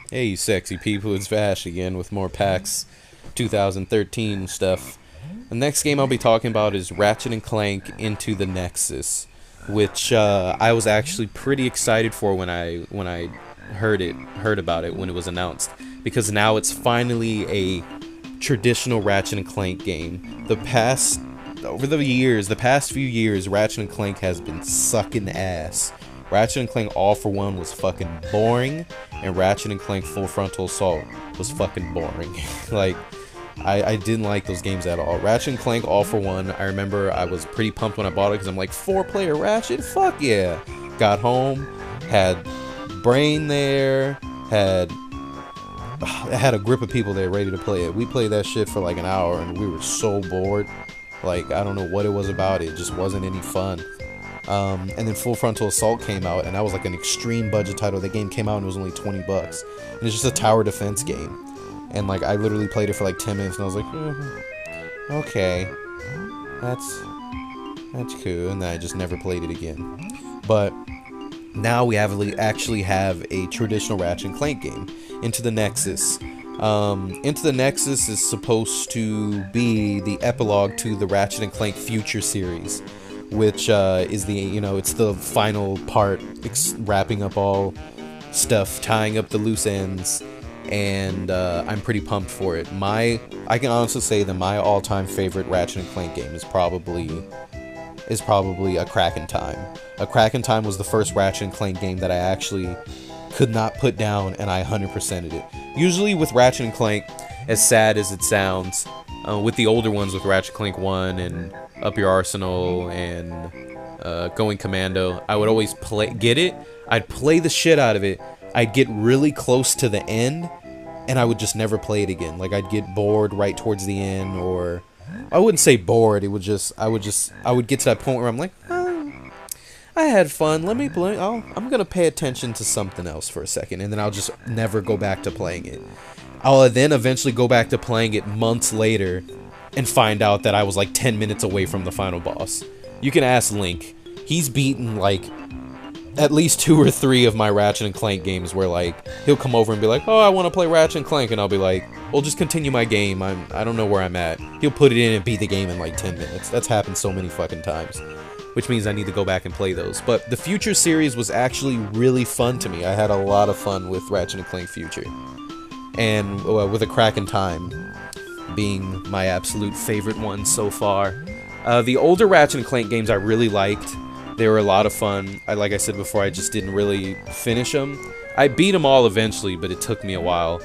Hey, you sexy people, it's Vash again with more PAX 2013 stuff. The next game I'll be talking about is Ratchet and Clank Into the Nexus, which I was actually pretty excited for when I heard about it when it was announced, because now it's finally a traditional Ratchet and Clank game. The past few years, Ratchet and Clank has been sucking ass. Ratchet and Clank All for One was fucking boring, and Ratchet and Clank Full Frontal Assault was fucking boring. Like, I didn't like those games at all. Ratchet and Clank All for One, I remember I was pretty pumped when I bought it because I'm like, 4-player Ratchet? Fuck yeah! Got home, had Brain there, had a grip of people there ready to play it. We played that shit for like an hour and we were so bored. Like, I don't know what it was about it, just wasn't any fun. And then Full Frontal Assault came out, and that was like an extreme budget title. The game came out and it was only $20, and it's just a tower defense game. And like, I literally played it for like 10 minutes, and I was like, okay, that's cool. And then I just never played it again. But now we actually have a traditional Ratchet and Clank game, Into the Nexus. Into the Nexus is supposed to be the epilogue to the Ratchet and Clank Future series, which is it's the final part, wrapping up all stuff, tying up the loose ends, and I'm pretty pumped for it. I can honestly say that my all-time favorite Ratchet and Clank game is probably A Crack in Time. A Crack in Time was the first Ratchet and Clank game that I actually could not put down, and I 100%ed it. Usually with Ratchet and Clank, as sad as it sounds, with the older ones, with Ratchet Clank 1 and Up Your Arsenal and Going Commando, I would always get it, I'd play the shit out of it, I'd get really close to the end, and I would just never play it again. Like, I'd get bored right towards the end, or I wouldn't say bored, I would get to that point where I'm like, I had fun, let me play, I'm gonna pay attention to something else for a second, and then I'll just never go back to playing it. I'll then eventually go back to playing it months later and find out that I was like 10 minutes away from the final boss. You can ask Link. He's beaten like at least 2 or 3 of my Ratchet and Clank games where like he'll come over and be like, oh, I want to play Ratchet and Clank, and I'll be like, well, just continue my game, I don't know where I'm at. He'll put it in and beat the game in like 10 minutes. That's happened so many fucking times, which means I need to go back and play those. But the Future series was actually really fun to me. I had a lot of fun with Ratchet and Clank Future. And with A Crack in Time being my absolute favorite one so far. The older Ratchet and Clank games I really liked. They were a lot of fun. Like I said before, I just didn't really finish them. I beat them all eventually, but it took me a while.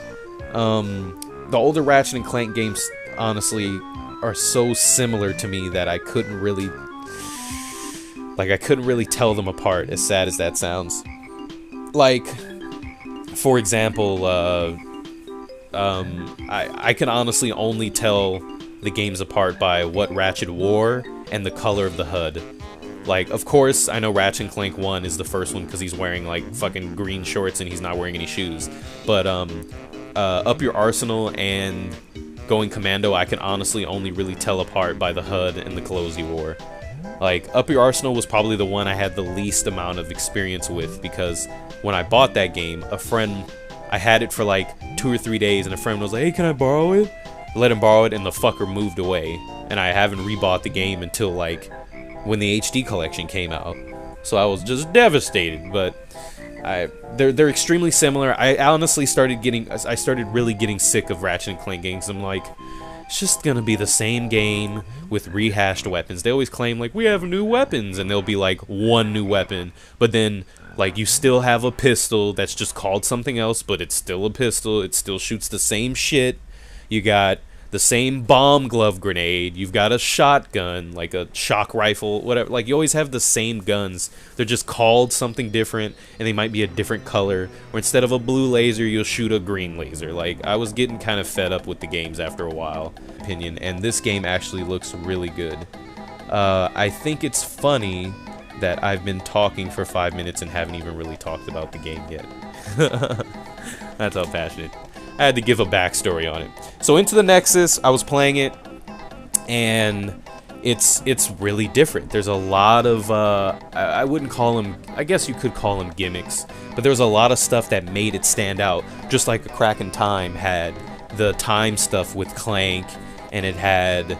The older Ratchet and Clank games, honestly, are so similar to me that I couldn't really tell them apart, as sad as that sounds. Like, for example, I can honestly only tell the games apart by what Ratchet wore and the color of the HUD. Like, of course, I know Ratchet and Clank 1 is the first one because he's wearing, like, fucking green shorts and he's not wearing any shoes. But, Up Your Arsenal and Going Commando, I can honestly only really tell apart by the HUD and the clothes he wore. Like, Up Your Arsenal was probably the one I had the least amount of experience with, because when I bought that game, I had it for like 2 or 3 days, and a friend was like, hey, can I borrow it? I let him borrow it, and the fucker moved away, and I haven't rebought the game until like when the HD collection came out. So I was just devastated. But they're extremely similar. I honestly started really getting sick of Ratchet and Clank games. I'm like, it's just gonna be the same game with rehashed weapons. They always claim like, we have new weapons, and there'll be like one new weapon, but then like you still have a pistol that's just called something else, but it's still a pistol. It still shoots the same shit. You got the same bomb glove grenade. You've got a shotgun, like a shock rifle, whatever. Like, you always have the same guns. They're just called something different, and they might be a different color. Or instead of a blue laser, you'll shoot a green laser. Like, I was getting kind of fed up with the games after a while, and this game actually looks really good. I think it's funny that I've been talking for 5 minutes and haven't even really talked about the game yet. That's how passionate. I had to give a backstory on it. So Into the Nexus, I was playing it, and it's really different. There's a lot of I wouldn't call them, I guess you could call them gimmicks, but there's a lot of stuff that made it stand out. Just like a Crack in Time had the time stuff with Clank, and it had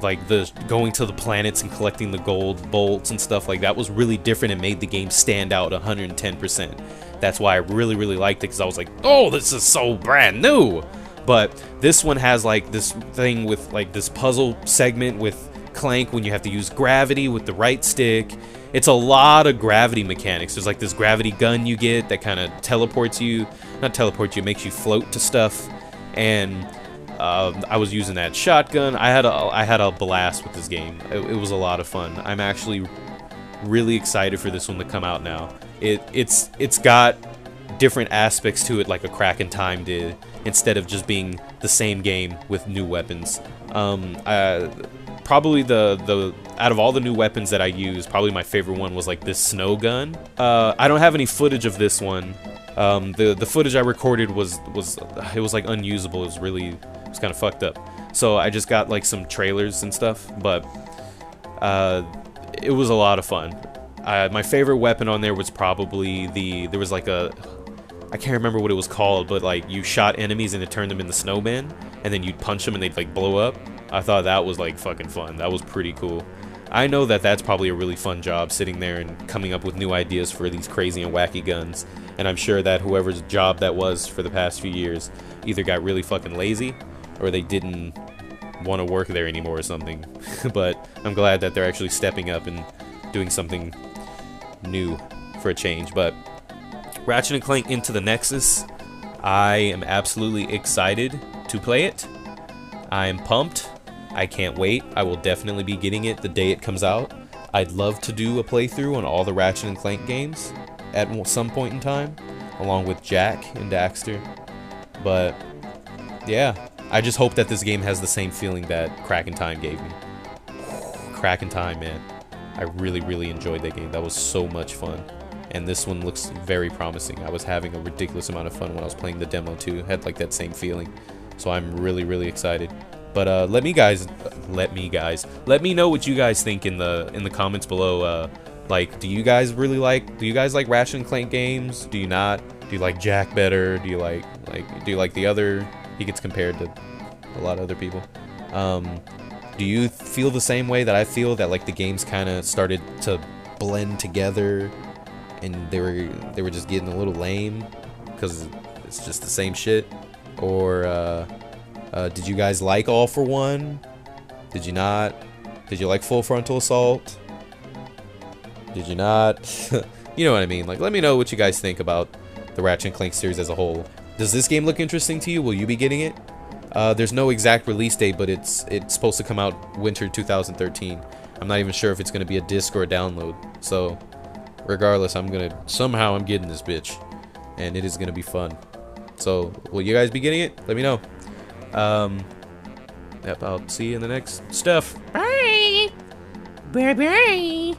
like the going to the planets and collecting the gold bolts and stuff like that was really different and made the game stand out 110%. That's why I really liked it, because I was like, oh, this is so brand new. But this one has like this thing with like this puzzle segment with Clank when you have to use gravity with the right stick. It's a lot of gravity mechanics. There's like this gravity gun you get that kind of teleports you, not teleports you, makes you float to stuff. And I was using that shotgun. I had a blast with this game. It was a lot of fun. I'm actually really excited for this one to come out now. It's got different aspects to it, like a Crack in Time did, instead of just being the same game with new weapons. Probably the out of all the new weapons that I used, probably my favorite one was like this snow gun. I don't have any footage of this one. The footage I recorded was like unusable. It was kind of fucked up. So I just got like some trailers and stuff, but it was a lot of fun. My favorite weapon on there was probably there was like I can't remember what it was called, but like you shot enemies and it turned them into snowmen, and then you'd punch them and they'd like blow up. I thought that was like fucking fun. That was pretty cool. I know that that's probably a really fun job, sitting there and coming up with new ideas for these crazy and wacky guns. And I'm sure that whoever's job that was for the past few years either got really fucking lazy or they didn't want to work there anymore or something. But I'm glad that they're actually stepping up and doing something new for a change. But Ratchet & Clank Into the Nexus, I am absolutely excited to play it. I am pumped. I can't wait. I will definitely be getting it the day it comes out. I'd love to do a playthrough on all the Ratchet & Clank games at some point in time, along with Jack and Daxter. But yeah, I just hope that this game has the same feeling that Crack in Time gave me. Crack in Time, man. I really enjoyed that game. That was so much fun. And this one looks very promising. I was having a ridiculous amount of fun when I was playing the demo too. Had like that same feeling. So I'm really excited. But let me know what you guys think in the comments below. Like, do you guys like Ratchet and Clank games? Do you not? Do you like Jack better? Do you like the other? He gets compared to a lot of other people. Do you feel the same way that I feel, that like the games kind of started to blend together and they were just getting a little lame because it's just the same shit? Or did you guys like All for One? Did you not? Did you like Full Frontal Assault? Did you not? You know what I mean. Like, let me know what you guys think about the Ratchet & Clank series as a whole. Does this game look interesting to you? Will you be getting it? There's no exact release date, but it's supposed to come out winter 2013. I'm not even sure if it's going to be a disc or a download. So, regardless, I'm getting this bitch, and it is going to be fun. So, will you guys be getting it? Let me know. Yep, I'll see you in the next stuff. Bye. Bye.